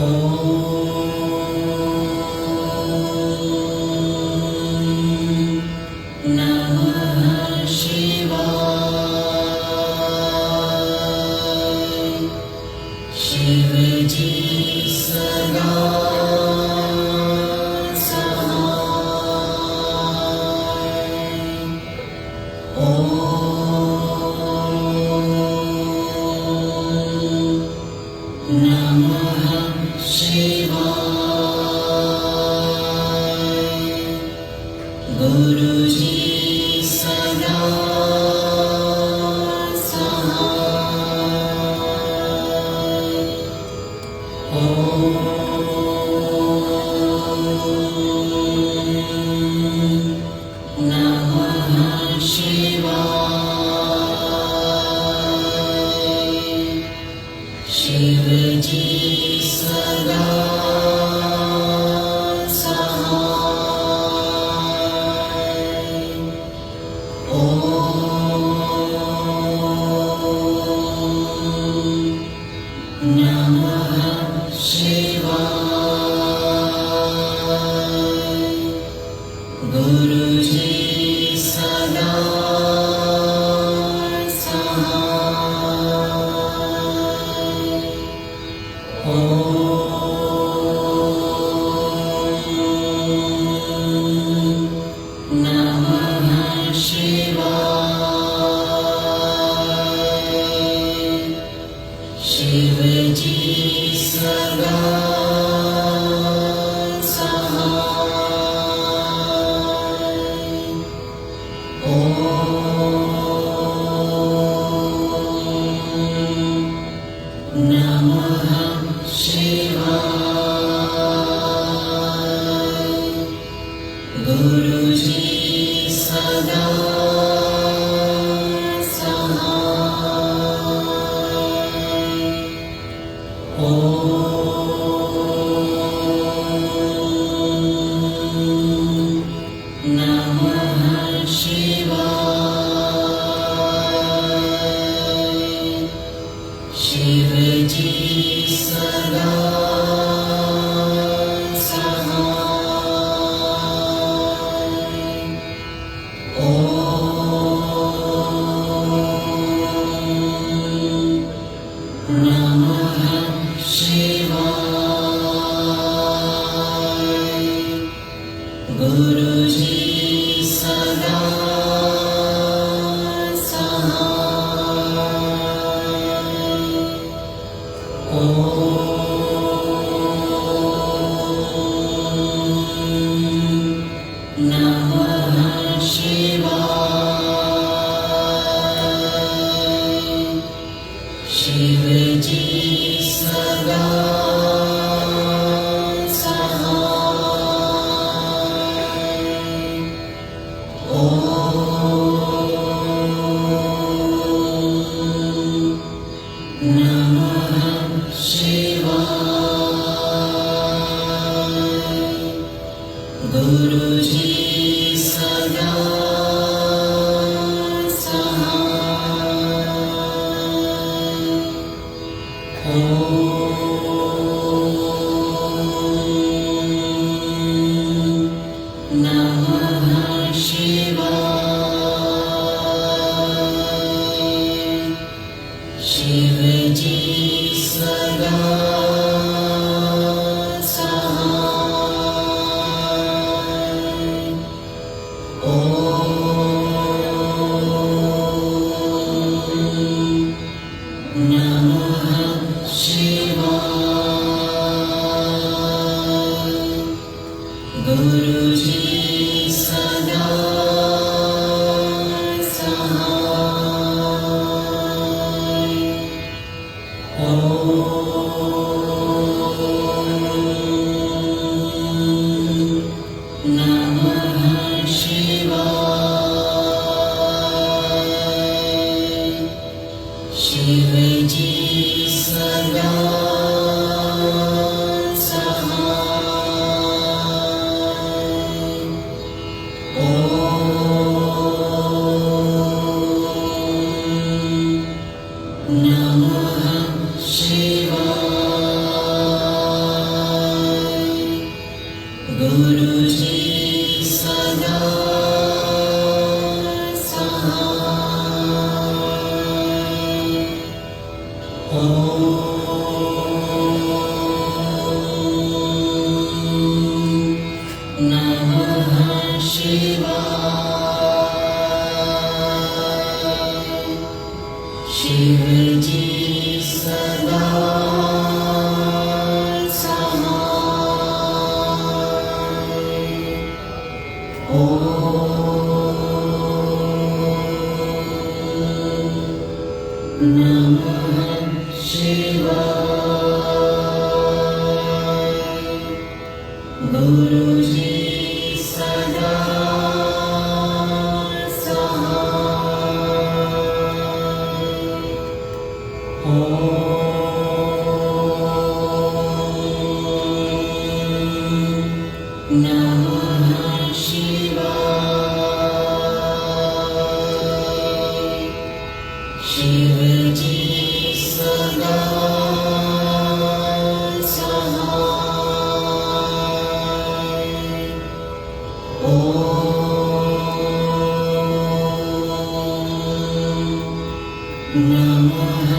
Namah Shivaya. गुरुजी सदा सहाय। ॐ नमः शिवाय। शिवजी सदा सहाय। ॐ नमः शिवाय। गुरुजी सदा सहाय। ॐ नमः शिवाय। शिवजी सदा सहाय। ॐ नमः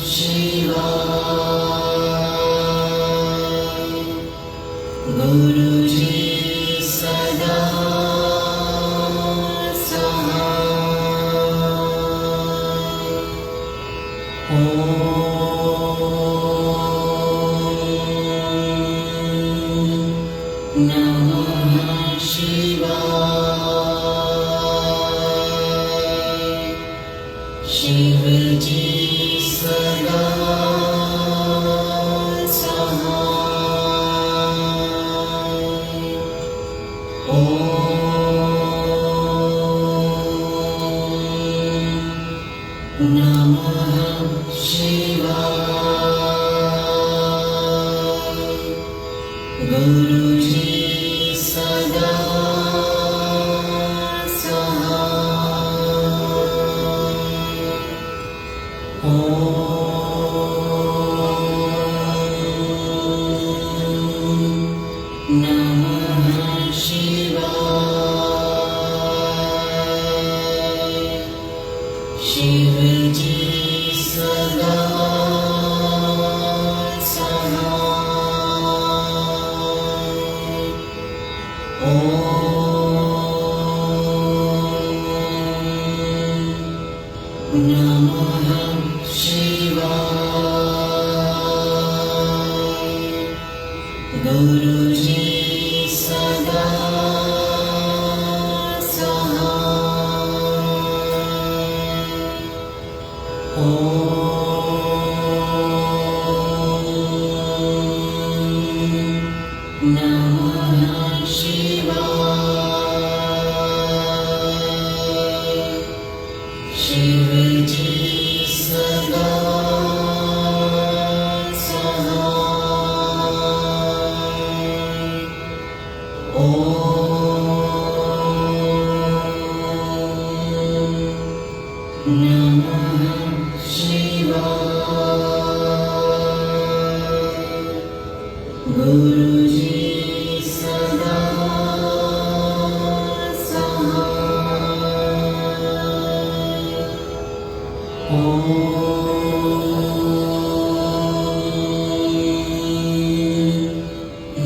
शिवाय। गुरुजी सदा सहाय। ॐ नमः शिवाय। शिवजी सदा सहाय। ॐ नमः शिवाय। गुरुजी सदा सहाय। ॐ नमः शिवाय। शिवजी सदा सहाय। ॐ नमः शिवाय। गुरुजी सदा सहाय। ॐ नमः शिवाय। शिवजी सदा सहाय। ॐ नमः शिवाय। गुरुजी सदा सहाय। ॐ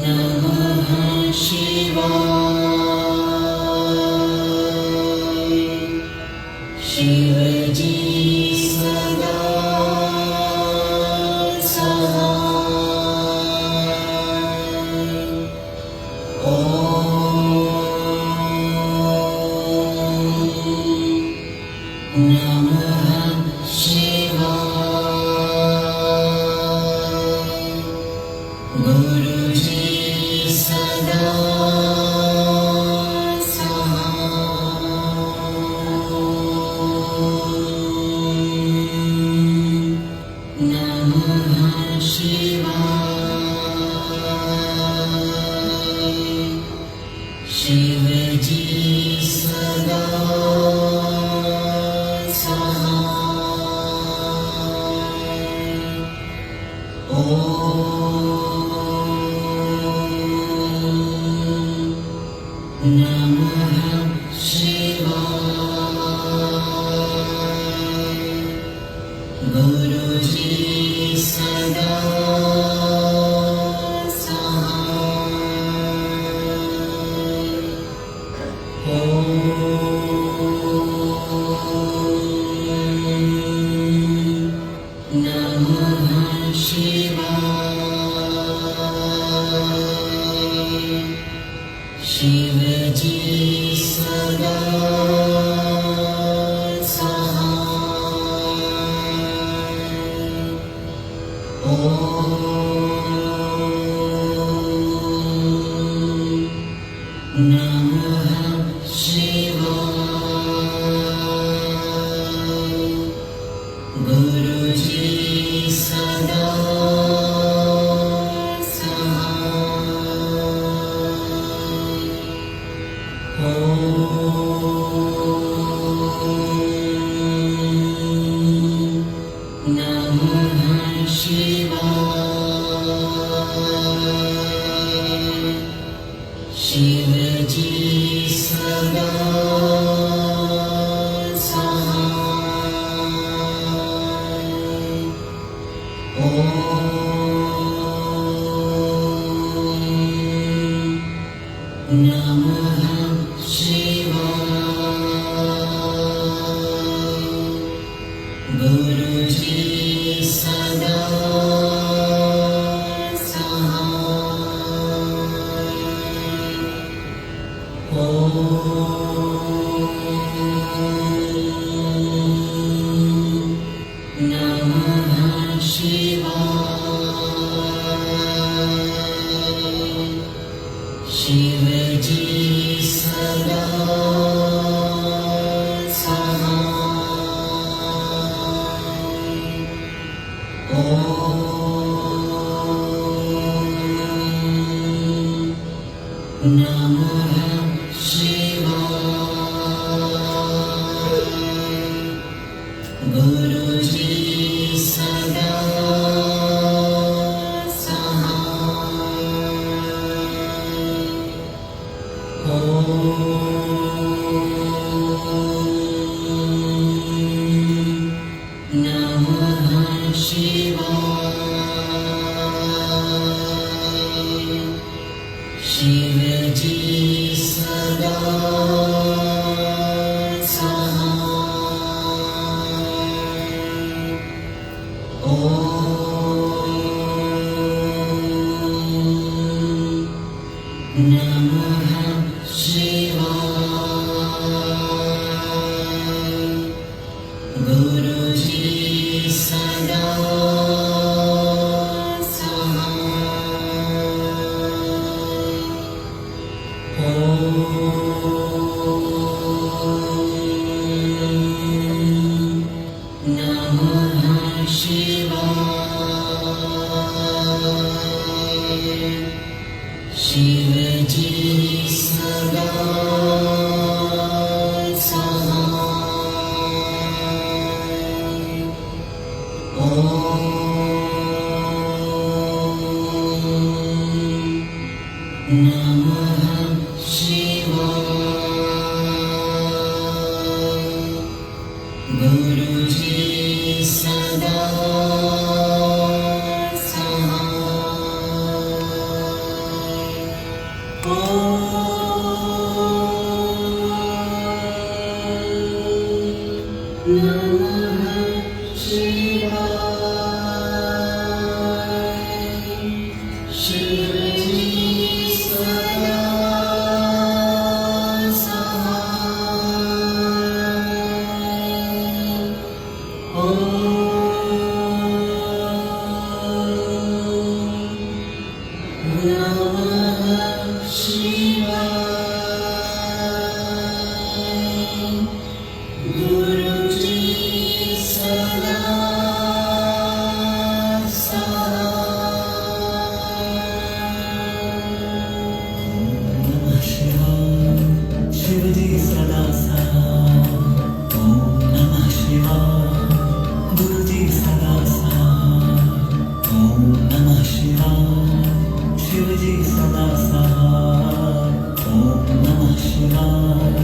नमः शिवाय। शिवजी सदा सहाय। ॐ नमः शिवाय। गुरुजी सदा सहाय। नमः शिवाय। शिवजी सदा सहाय। ॐ नमः शिवाय। गुरुजी सदा नमः शिवाय। शिवजी सदा सहाय। नमः शिवाय। गुरुजी सदा नमः शिवाय। शिवजी सदा नमः शिवाय। गुरुजी सदा नमः शिवाय। शिवजी सदा नमः शिवाय। गुरुजी सदा नमः शिवाय। शिवजी सदा नमः शिवाय। गुरुजी सदा नमः शिवाय। शिवजी सदा नमः शिवाय। गुरुजी सदा नमः शिवाय। शिवजी सदा नमः शिवाय। गुरुजी सदा नमः शिवाय। शिवजी सदा ॐ नमः शिवाय। गुरुजी सदा ॐ नमः शिवाय। शिवजी सदा ॐ नमः शिवाय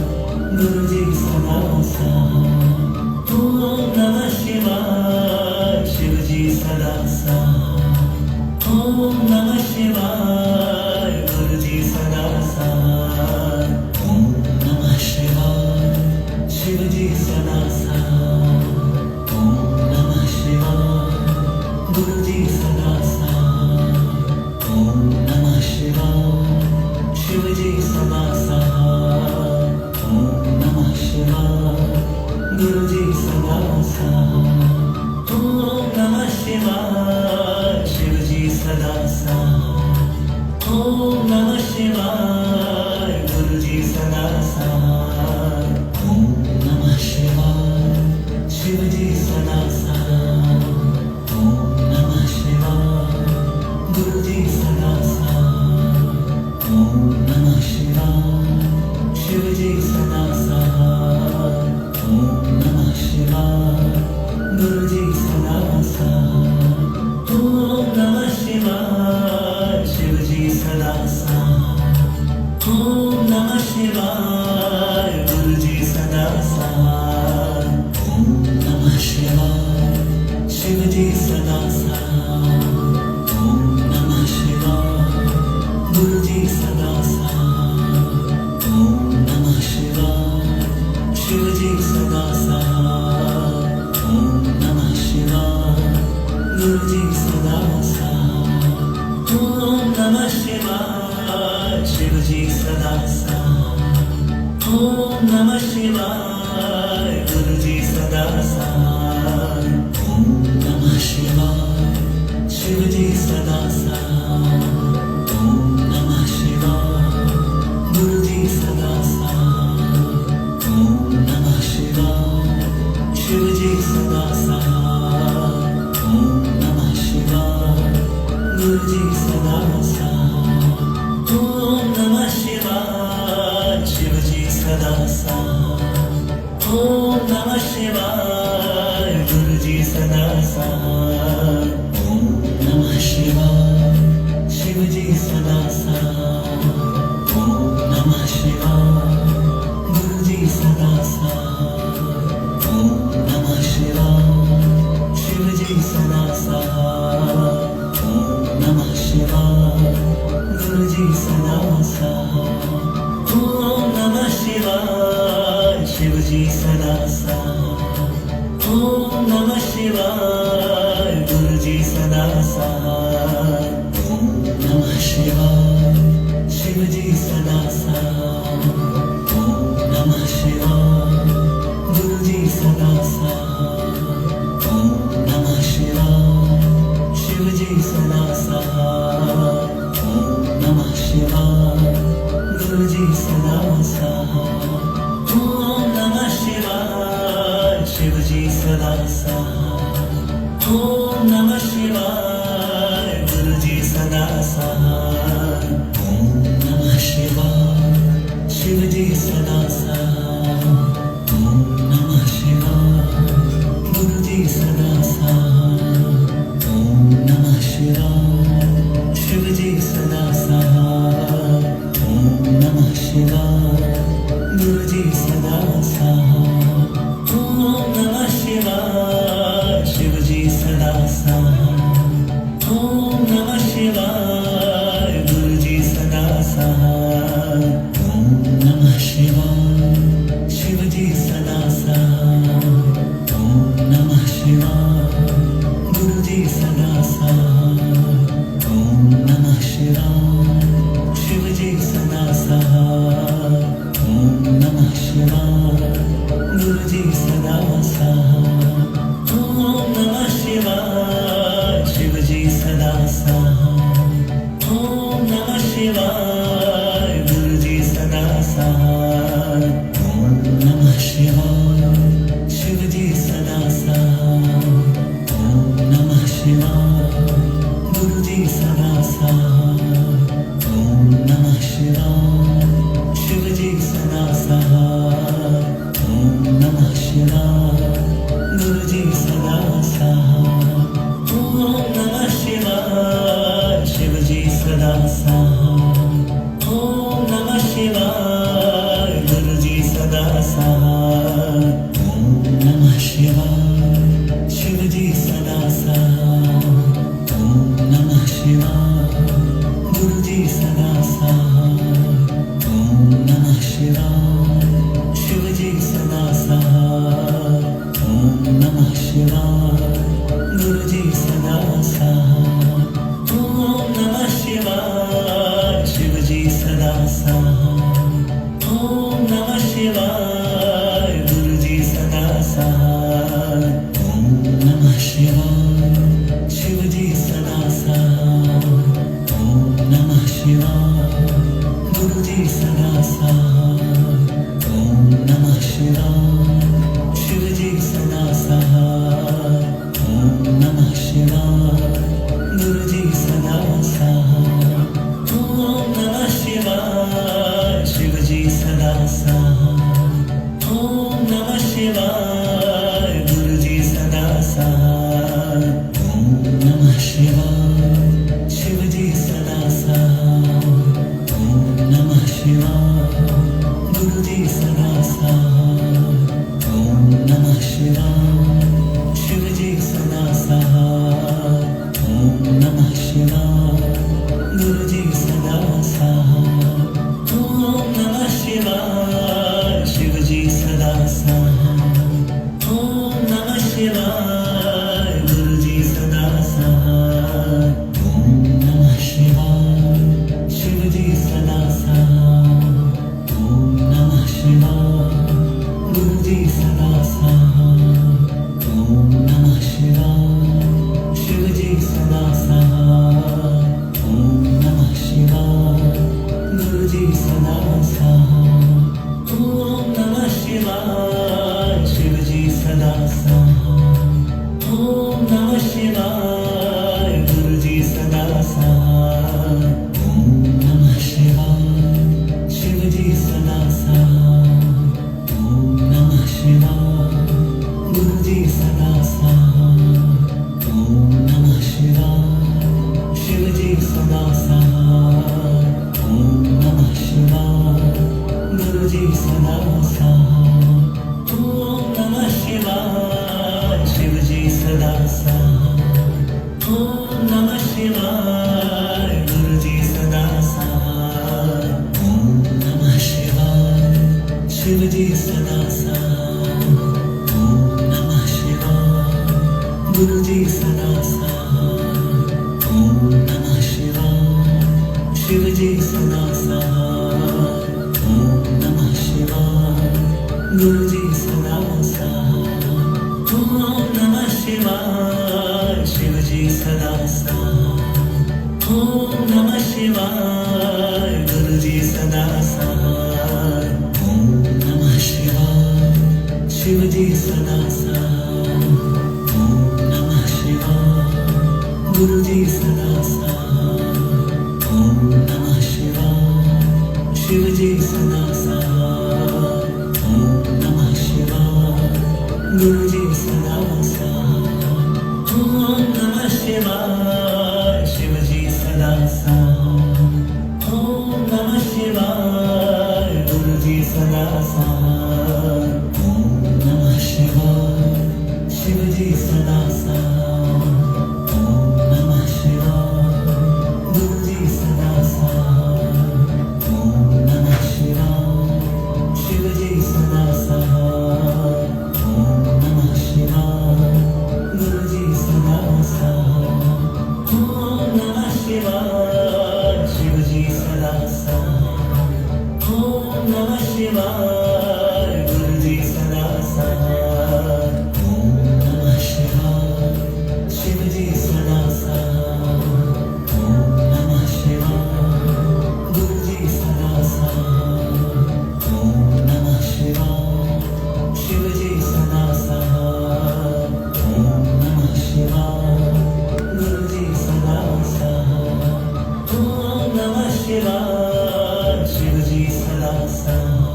गुरुजी सदा साथ ओम नमः शिवाय शिवजी सदा साथ ओम नमः शिवाय गुरुजी सदा साथ ओम नमः शिवाय शिवजी सदा साथ ओम नमः शिवाय गुरुजी सदा साथ ओम नमः शिवाय शिवजी सदा साथ ओम नमः शिवाय गुरुजी सदा साथ ओम नमः शिवाय शिवजी सदा साथ ओम नमः शिवाय गुरुजी सदा साथ ओम नमः शिवाय शिवजी सदा साथ ओम नमः शिवाय गुरुजी सदा साथ ओम नमः शिवाय शिवजी सदा साथ ओम नमः शिवाय गुरुजी सदा साथ ओम नमः शिवाय शिवजी सदा साथ ओम नमः शिवाय गुरुजी सदा साथ ओम नमः शिवाय शिवजी सदा साथ ओम नमः शिवाय गुरुजी सदा साथ ओम नमः शिवाय शिवजी सदा साथ ओम नमः शिवाय गुरुजी सदा साथ ओम नमः शिवाय शिवजी सदा साथ ओम नमः शिवाय गुरुजी सदा साथ ओम नमः शिवाय शिवजी सदा साथ ओम नमः शिवाय गुरुजी सदा साथ ओम नमः शिवाय शिवजी सदा साथ ओम नमः शिवाय गुरुजी सदा साथ ओम नमः शिवाय शिवजी सदा साथ ओम नमः शिवाय गुरुजी सदा साथ ओम नमः शिवाय शिवजी सदा साथ ओम नमः शिवाय गुरुजी सदा साथ ओम नमः शिवाय शिवजी सदा साथ ओम नमः शिवाय गुरुजी सदा साथ ओम नमः शिवाय शिवजी सदा साथ ओम नमः शिवाय गुरुजी सदा साथ ओम नमः शिवाय शिवजी सदा साथ ओम नमः शिवाय गुरुजी सदा साथ ओम नमः शिवाय शिवजी सदा साथ ओम नमः शिवाय गुरुजी सदा साथ ओम नमः शिवाय शिवजी सदा साथ ओम नमः शिवाय गुरुजी सदा साथ ओम नमः शिवाय शिवजी सदा साथ ओम नमः शिवाय गुरुजी सदा साथ ओम नमः शिवाय शिवजी सदा साथ ओम नमः शिवाय गुरुजी सदा साथ ओम नमः शिवाय शिवजी सदा साथ ओम नमः शिवाय गुरुजी सदा साथ ओम नमः शिवाय शिवजी सदा साथ ओम नमः शिवाय गुरुजी सदा साथ ओम नमः शिवाय शिवजी सदा साथ ओम नमः शिवाय गुरुजी सदा साथ ओम नमः शिवाय शिवजी सदा साथ ओम नमः शिवाय गुरुजी सदा साथ ओम नमः शिवाय शिवजी सदा साथ ओम नमः शिवाय गुरुजी सदा साथ ओम नमः शिवाय शिवजी सदा साथ ओम नमः शिवाय गुरुजी सदा साथ ओम नमः शिवाय शिवजी सदा साथ ओम नमः शिवाय शिवाय गुरुजी सदा साथ ओम नमः शिवाय शिवजी सदा साथ ओम नमः शिवाय गुरुजी सदा साथ ओम नमः शिवाय शिवजी सदा साथ ओम नमः शिवाय गुरुजी सदा साथ ओम नमः शिवाय शिवजी सदा साथ ओम नमः शिवाय गुरुजी सदा साथ ओम नमः शिवाय शिवजी सदा साथ ओम नमः शिवाय गुरुजी सदा साथ ओम नमः शिवाय शिवजी सदा साथ ओम नमः शिवाय गुरुजी सदा साथ ओम नमः शिवाय शिवजी सदा साथ ओम नमः शिवाय गुरुजी सदा साथ ओम नमः शिवाय शिवजी सदा साथ ओम नमः शिवाय गुरुजी सदा साथ ओम नमः शिवाय शिवजी सदा साथ ओम नमः शिवाय गुरुजी सदा साथ ओम नमः शिवाय शिवजी सदा साथ ओम नमः शिवाय गुरुजी सदा साथ ओम नमः शिवाय शिवजी सदा साथ ओम नमः शिवाय गुरुजी सदा साथ ओम नमः शिवाय शिवजी सदा साथ ओम नमः शिवाय गुरुजी सदा साथ ओम नमः शिवाय शिवजी सदा साथ ओम नमः शिवाय गुरुजी सदा साथ ओम नमः शिवाय शिवजी सदा साथ ओम नमः शिवाय गुरुजी सदा साथ ओम नमः शिवाय शिवजी सदा साथ ओम नमः शिवाय गुरुजी सदा साथ ओम नमः शिवाय शिवजी सदा साथ ओम नमः शिवाय गुरुजी सदा साथ ओम नमः शिवाय शिवजी सदा साथ ओम नमः शिवाय गुरुजी सदा साथ ओम नमः शिवाय शिवजी सदा साथ ओम नमः शिवाय गुरुजी सदा साथ ओम नमः शिवाय शिवजी सदा साथ ओम नमः शिवाय गुरुजी सदा साथ ओम नमः शिवाय शिवजी सदा साथ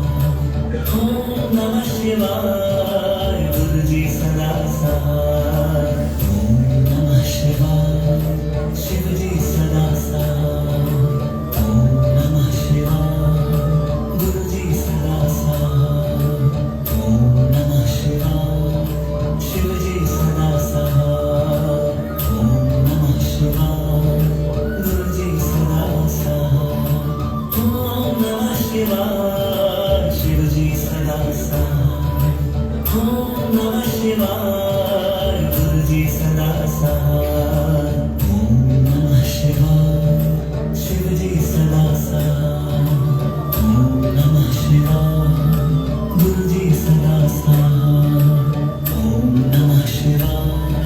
ओम नमः शिवाय गुरुजी सदा साथ ओम नमः शिवाय शिवजी सदा साथ ओम नमः शिवाय गुरुजी सदा साथ ओम नमः शिवाय शिवजी सदा साथ ओम नमः शिवाय गुरुजी सदा साथ ओम नमः शिवाय शिवजी सदा साथ ओम नमः शिवाय गुरुजी सदा साथ ओम नमः शिवाय शिवजी सदा साथ ओम नमः शिवाय गुरुजी सदा साथ ओम नमः शिवाय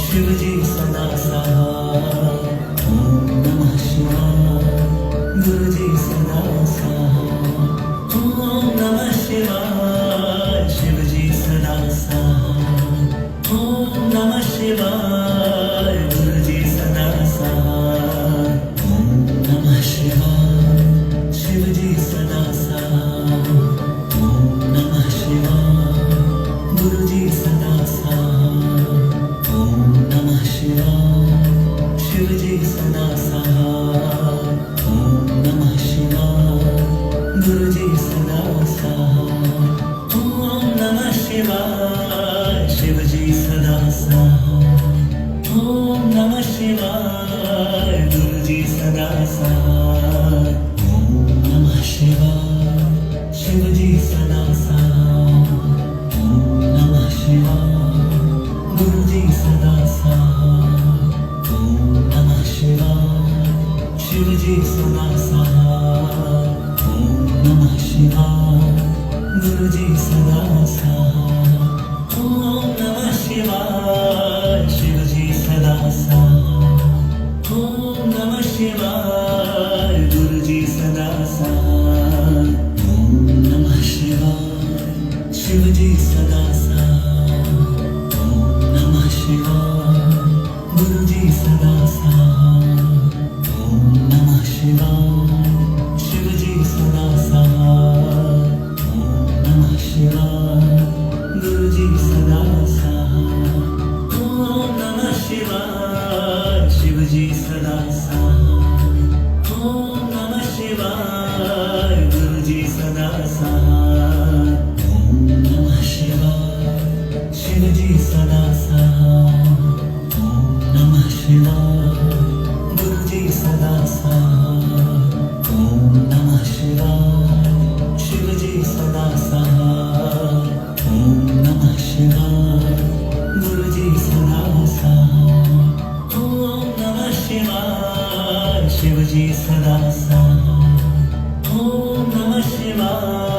शिवजी सदा साथ ओम नमः शिवाय गुरुजी सदा साथ ओम नमः शिवाय शिवजी सदा साथ ओम नमः शिवाय गुरुजी सदा साथ ओम नमः शिवाय शिवजी सदा साथ ओम नमः शिवाय गुरुजी सदा साथ ओम नमः शिवाय शिवजी सदा साथ ओम नमः शिवाय गुरुजी सदा साथ ओम नमः शिवाय शिवजी सदा साथ ओम नमः शिवाय सदा साथ ओम नमः शिवाय शिवजी सदा साथ ओम नमः शिवाय गुरुजी सदा साथ ओम नमः शिवाय शिवजी सदा साथ ओम नमः शिवाय गुरुजी सदा साथ ओम नमः शिवाय शिवजी सदा साथ ओम नमः शिवाय गुरुजी सदा साथ ओम नमः शिवाय शिवजी सदा साथ ओम नमः शिवाय गुरुजी सदा साथ ओम नमः शिवाय शिवजी सदा साथ ओम नमः शिवाय गुरुजी सदा साथ ओम नमः शिवाय शिवजी सदा साथ ओम नमः शिवाय गुरुजी सदा साथ ओम नमः शिवाय शिवजी सदा साथ ओम नमः शिवाय गुरुजी सदा साथ ओम नमः शिवाय शिवजी सदा साथ ओम नमः शिवाय गुरुजी सदा साथ ओम नमः शिवाय शिवजी सदा साथ ओम नमः शिवाय